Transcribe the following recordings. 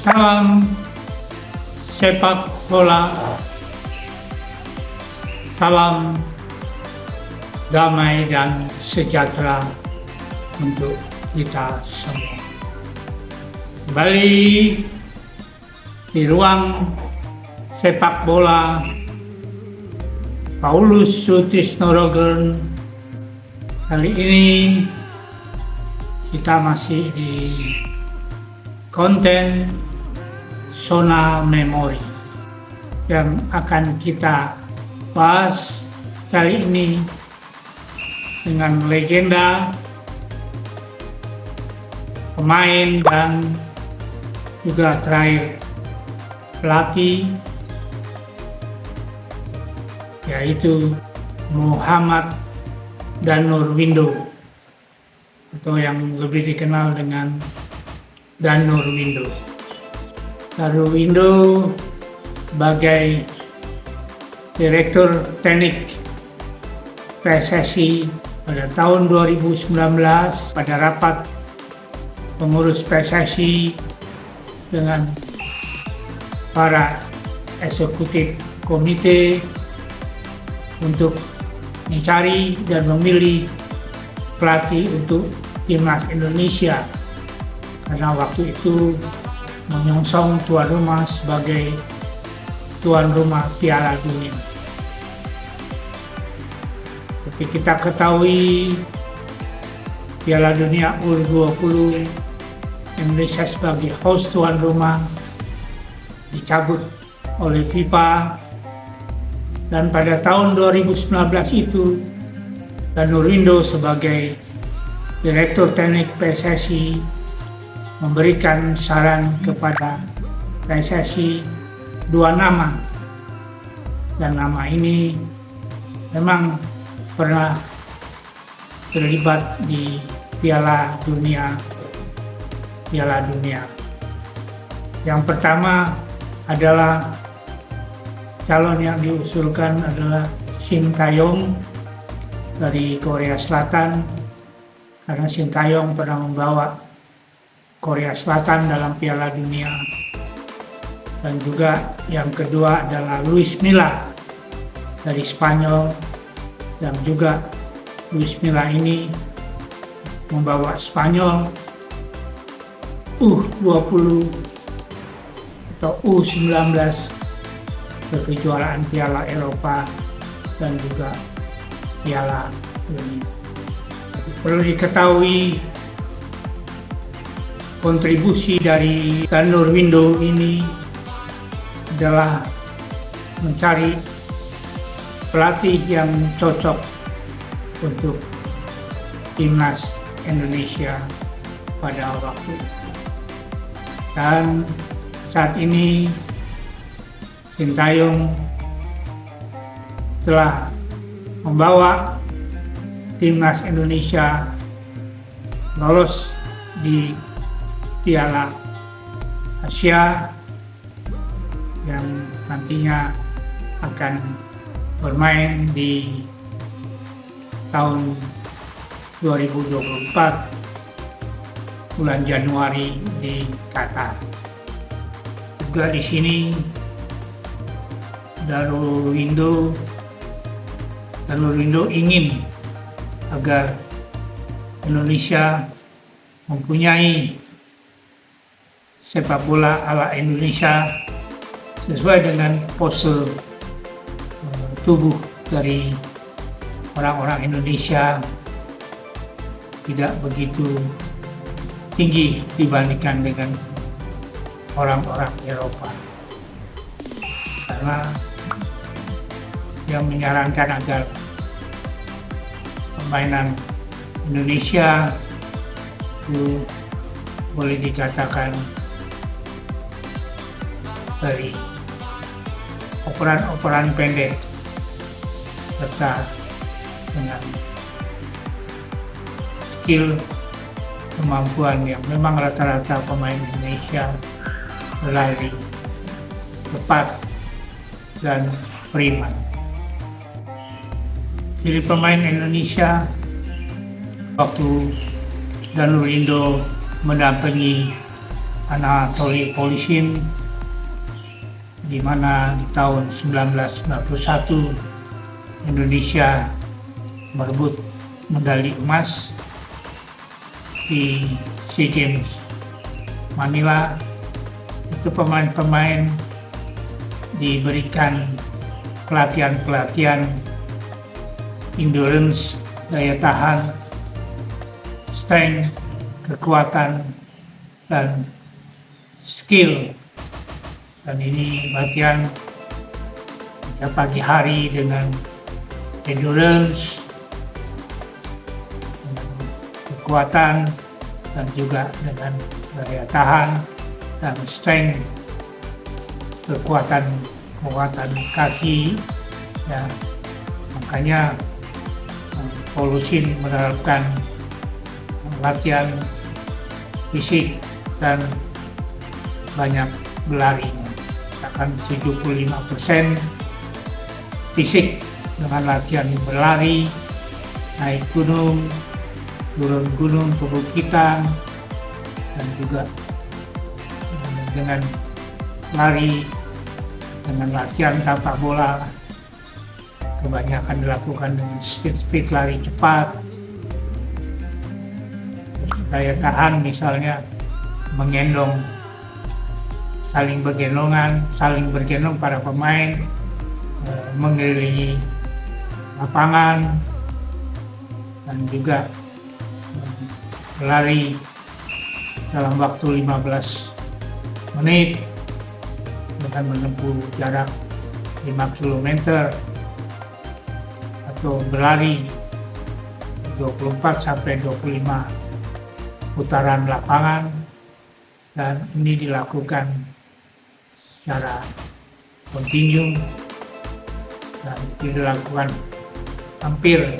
Salam sepak bola, salam damai dan sejahtera untuk kita semua. Kembali di ruang sepak bola Paulus Sutisnorogen. Kali ini kita masih di konten Zona Memori yang akan kita bahas kali ini dengan legenda, pemain dan juga terakhir pelatih, yaitu Muhammad Danur Window atau yang lebih dikenal dengan Danur Window. Danur Window sebagai Direktur Teknik PSSI pada tahun 2019 pada rapat pengurus PSSI dengan para eksekutif komite untuk mencari dan memilih pelatih untuk timnas Indonesia, karena waktu itu menyongsong tuan rumah sebagai tuan rumah Piala Dunia. Seperti kita ketahui, Piala Dunia U20 Indonesia sebagai host tuan rumah dicabut oleh FIFA, dan pada tahun 2019 itu Danur Window sebagai Direktur Teknik PSSI memberikan saran kepada PSSI dua nama, dan nama ini memang pernah terlibat di Piala Dunia. Yang pertama adalah calon yang diusulkan adalah Shin Tae-yong dari Korea Selatan, karena Shin Tae-yong pernah membawa Korea Selatan dalam Piala Dunia. Dan juga yang kedua adalah Luis Milla dari Spanyol, dan juga Luis Milla ini membawa Spanyol U20 atau U19 ke kejuaraan Piala Eropa dan juga Piala Dunia. Perlu diketahui, kontribusi dari Danur Window ini adalah mencari pelatih yang cocok untuk timnas Indonesia pada waktu itu. Dan saat ini Shin Tae-yong telah membawa timnas Indonesia lolos di Piala Asia yang nantinya akan bermain di tahun 2024 bulan Januari di Qatar. Juga di sini Danur Window ingin agar Indonesia mempunyai sepak bola ala Indonesia sesuai dengan pose tubuh dari orang-orang Indonesia, tidak begitu tinggi dibandingkan dengan orang-orang Eropa, karena yang menyarankan agar permainan Indonesia itu boleh dikatakan dari operan pendek serta dengan skill kemampuan yang memang rata-rata pemain Indonesia berlari cepat dan prima. Jadi pemain Indonesia waktu Danur Window mendampingi Anatoly Polisin, di mana di tahun 1991 Indonesia merebut medali emas di SEA Games Manila. Itu pemain-pemain diberikan pelatihan endurance, daya tahan, strength, kekuatan, dan skill. Dan ini latihan pagi hari dengan endurance, kekuatan, dan juga dengan daya tahan dan strength, kekuatan kaki. Ya, makanya Polisin menerapkan latihan fisik dan banyak berlari, akan 75% fisik dengan latihan berlari, naik gunung, turun gunung ke bukitan, dan juga dengan lari, dengan latihan tapak bola, kebanyakan dilakukan dengan speed lari cepat. Daya tahan misalnya menggendong, saling bergendong para pemain, mengelilingi lapangan, dan juga berlari dalam waktu 15 menit dengan menempuh jarak 5 km atau berlari 24 sampai 25 putaran lapangan, dan ini dilakukan secara kontinu dan dilakukan hampir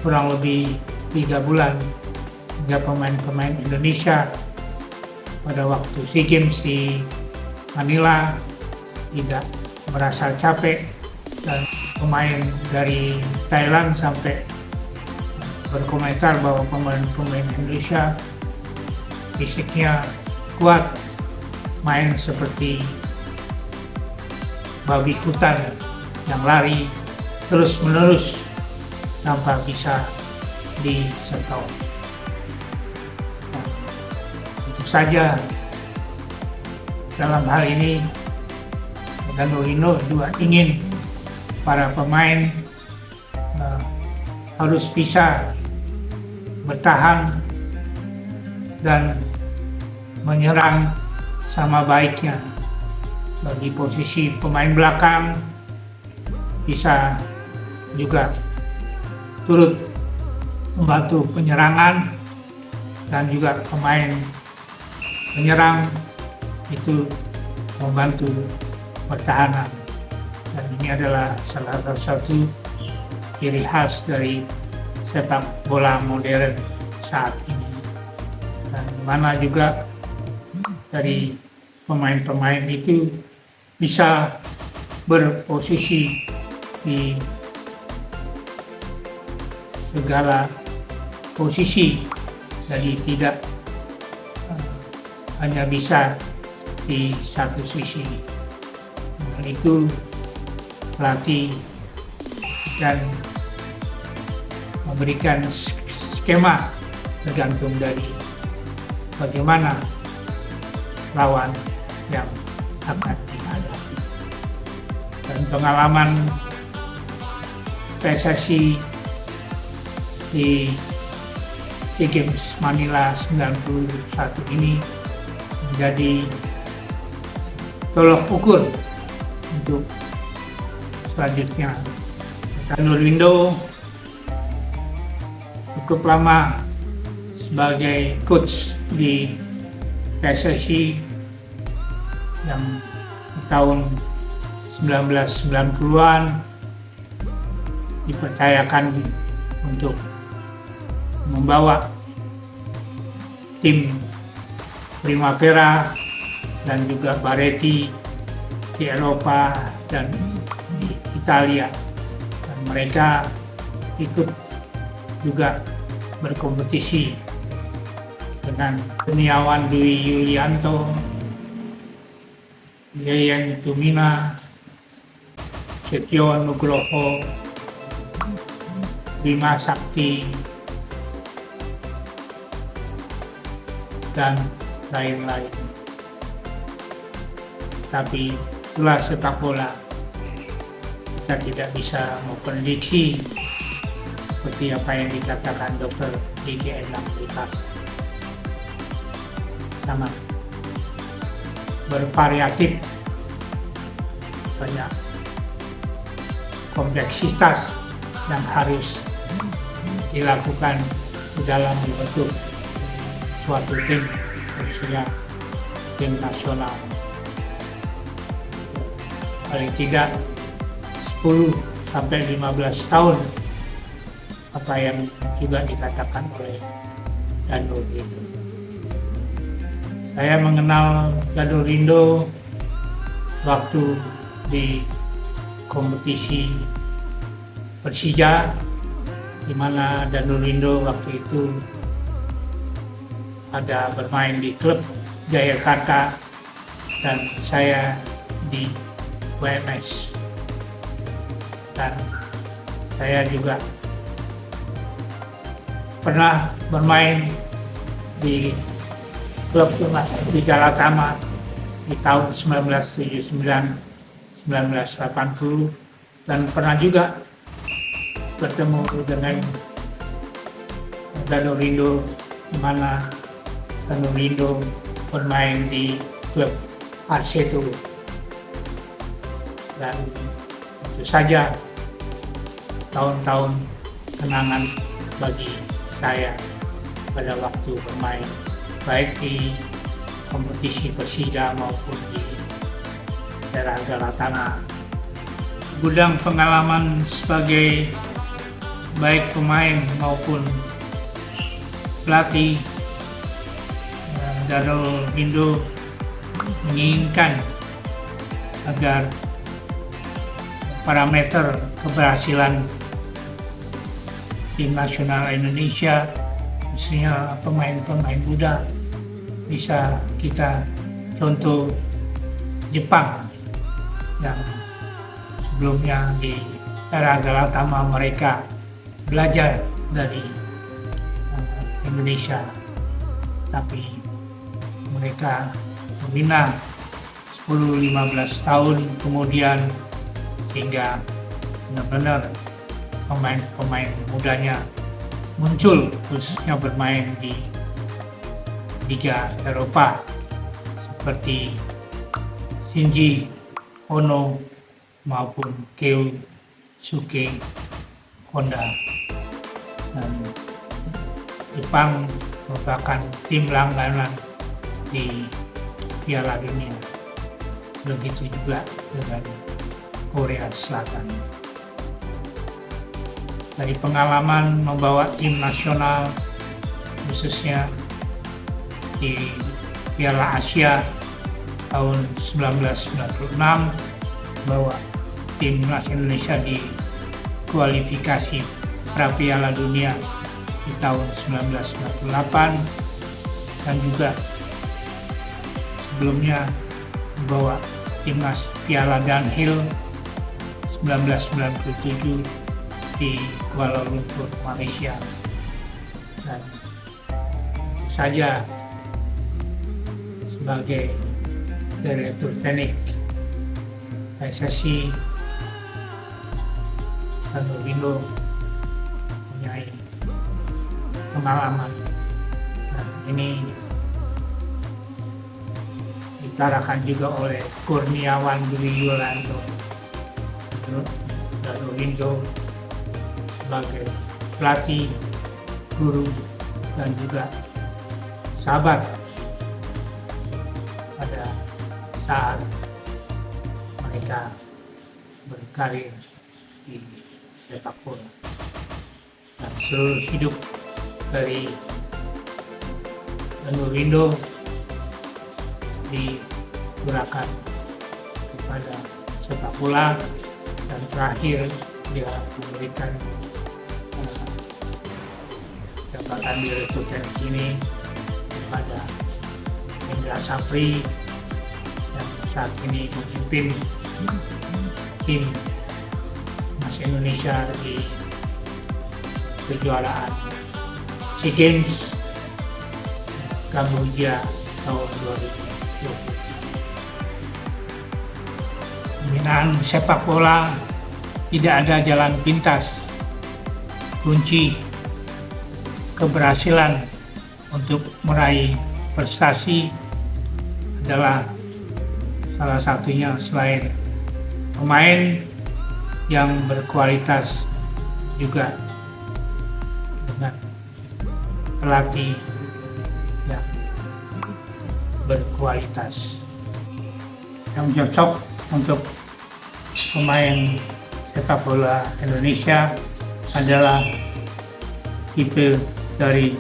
kurang lebih 3 bulan, hingga pemain-pemain Indonesia pada waktu SEA Games di Manila tidak merasa capek, dan pemain dari Thailand sampai berkomentar bahwa pemain-pemain Indonesia fisiknya kuat, main seperti babi hutan yang lari terus-menerus tanpa bisa disentuh. Tentu saja dalam hal ini Danurino juga ingin para pemain harus bisa bertahan dan menyerang sama baiknya. Bagi posisi pemain belakang bisa juga turut membantu penyerangan, dan juga pemain penyerang itu membantu pertahanan. Dan ini adalah salah satu ciri khas dari sepak bola modern saat ini, dan mana juga dari pemain-pemain itu bisa berposisi di segala posisi, jadi tidak hanya bisa di satu sisi. Dan itu pelatih dan memberikan skema tergantung dari bagaimana lawan yang akan dihadapi. Dan pengalaman PSSI di SEA Games Manila 91 ini menjadi tolok ukur untuk selanjutnya. Nurwindo cukup lama sebagai coach di PSSI yang tahun 1990-an dipercayakan untuk membawa tim Primavera dan juga Baretti di Eropa dan di Italia, dan mereka ikut juga berkompetisi dengan Kurniawan Dwi Yulianto, Yayan Tumina, Setio Nugroho, Bima Sakti, dan lain-lain. Tapi itulah sepak bola. Kita tidak bisa memprediksi seperti apa yang dikatakan Dr. Gigi Endang Prihat. Sangat bervariatif, banyak kompleksitas yang harus dilakukan di dalam membentuk suatu tim, khususnya tim nasional. Paling tidak 10 sampai 15 tahun, apa yang juga dikatakan oleh Danurindo. Saya mengenal Danurindo waktu di kompetisi Persija, di mana Danurindo waktu itu ada bermain di klub Jayakarta dan saya di WMS. Dan saya juga pernah bermain di klub di Galatama di tahun 1979-1980 dan pernah juga bertemu dengan Danurindo, di mana Danurindo bermain di klub Arseto. Dan itu saja tahun-tahun kenangan bagi saya pada waktu bermain, baik di kompetisi Persija maupun di daerah Galatama. Gudang pengalaman sebagai baik pemain maupun pelatih, Danurindo menginginkan agar parameter keberhasilan tim nasional Indonesia, khususnya pemain-pemain muda, bisa kita contoh Jepang yang sebelumnya di era Galatama mereka belajar dari Indonesia, tapi mereka membina 10-15 tahun kemudian hingga benar-benar pemain-pemain mudanya muncul, khususnya bermain di Liga Eropa seperti Shinji Ono maupun Keisuke Honda. Dan Jepang merupakan tim langganan di Piala Dunia. Begitu juga dengan Korea Selatan. Dari pengalaman membawa tim nasional, khususnya di Piala Asia tahun 1996, bahwa tim nasional Indonesia di kualifikasi pra Piala Dunia di tahun 1998, dan juga sebelumnya membawa timnas Piala Dunhill 1997 di Kuala Lumpur, Malaysia. Dan saja sebagai Direktur Teknik PSSI, Danurindo mempunyai pengalaman, dan ini diutarakan juga oleh Kurniawan Dwi Yulianto. Danurindo sebagai pelatih, guru, dan juga sahabat pada saat mereka berkarir di sepak bola. Dan seluruh hidup dari Danurindo digunakan kepada sepak bola, dan terakhir dia memberikan jabatan direktur teknik ini kepada Indra Sapri yang saat ini memimpin tim Mas Indonesia di kejuaraan SEA Games Kamboja tahun 2020. Pembinaan sepak bola tidak ada jalan pintas. Kunci keberhasilan untuk meraih prestasi adalah salah satunya selain pemain yang berkualitas juga dengan pelatih yang berkualitas yang cocok untuk pemain sepak bola Indonesia adalah tipe dari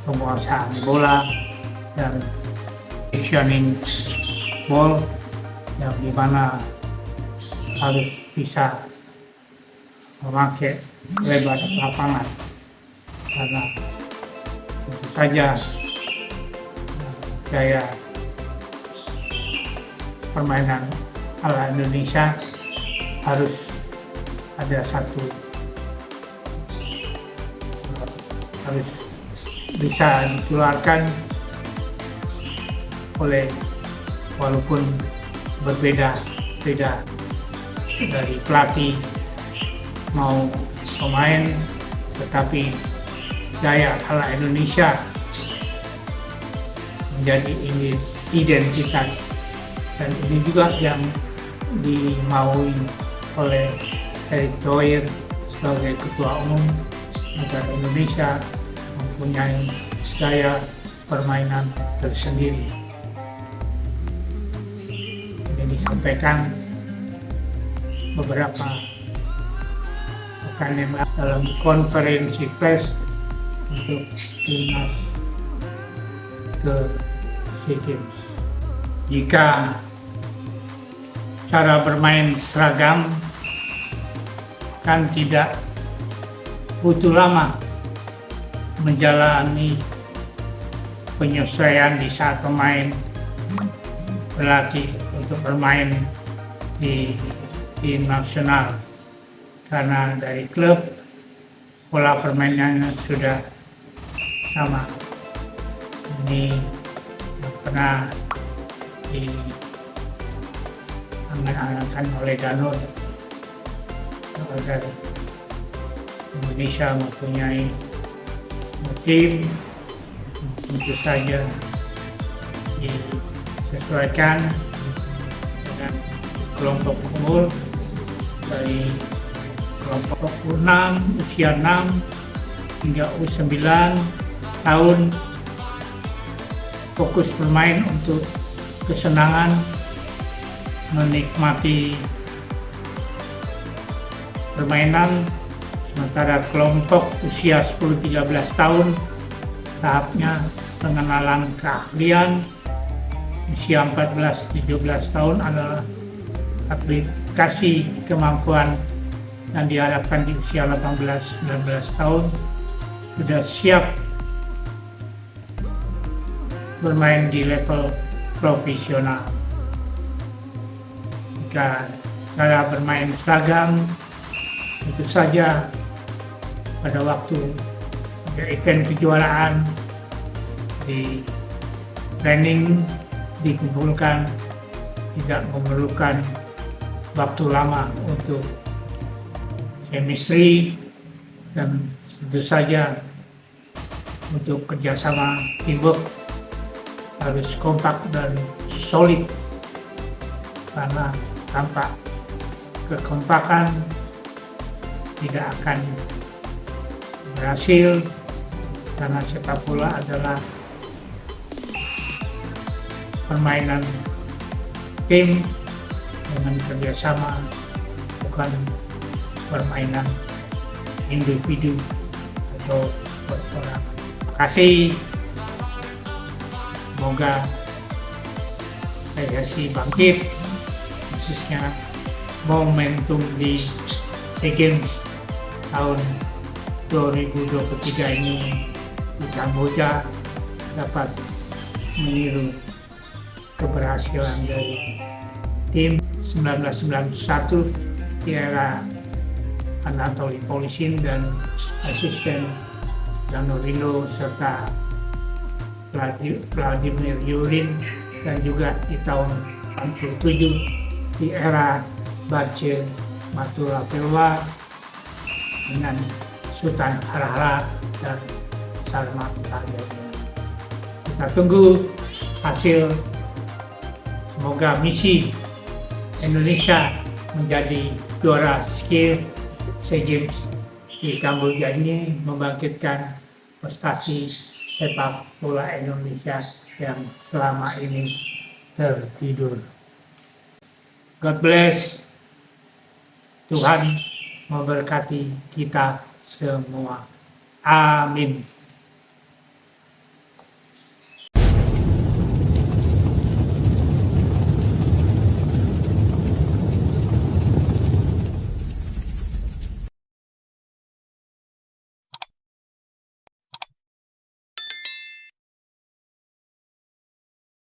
penguasaan bola dan positioning ball yang dimana harus bisa memakai lebar lapangan, karena tentu saja gaya permainan ala Indonesia harus ada harus bisa ditularkan oleh, walaupun berbeda dari pelatih mau pemain, tetapi gaya ala Indonesia menjadi identitas, dan ini juga yang dimaui oleh Erick Thohir sebagai Ketua Umum Negara Indonesia, mempunyai gaya permainan tersendiri. Ini disampaikan beberapa pekan yang lalu dalam konferensi pers untuk timnas ke SEA Games. Jika cara bermain seragam kan tidak butuh lama menjalani penyesuaian di saat pemain berlatih untuk bermain di tim nasional, karena dari klub pola permainannya sudah sama. Ini pernah diangan-angankan oleh Danur agar Indonesia mempunyai tim tentu saja disesuaikan dengan kelompok umur dari kelompok U6, usia 6 hingga U9 tahun, fokus bermain untuk kesenangan, menikmati permainan, sementara kelompok usia 10-13 tahun tahapnya pengenalan keahlian, usia 14-17 tahun adalah aplikasi kemampuan yang diharapkan di usia 18-19 tahun sudah siap bermain di level profesional. Jika cara bermain seragam, tentu saja pada waktu ada event kejuaraan di training dikumpulkan, tidak memerlukan waktu lama untuk chemistry, dan tentu saja untuk kerjasama teamwork harus kompak dan solid, karena tanpa kekompakan tidak akan berhasil, karena sepak bola adalah permainan tim dengan kerjasama, bukan permainan individu atau perorangan. Terima kasih. Semoga PSSI bangkit, khususnya momentum di SEA Games tahun 2023 ini di Kamboja dapat meniru keberhasilan dari tim 1991 di era Anatoly Polisin dan asisten Danilo serta Vladimir Yurin, dan juga di tahun 87 di era Bace Matulapilwa dengan Sultan Harahara dan Salman Tayyip. Kita tunggu hasil. Semoga misi Indonesia menjadi juara SEA Games di Kamboja ini membangkitkan prestasi sepak bola Indonesia yang selama ini tertidur. God bless. Tuhan memberkati kita semua. Amin.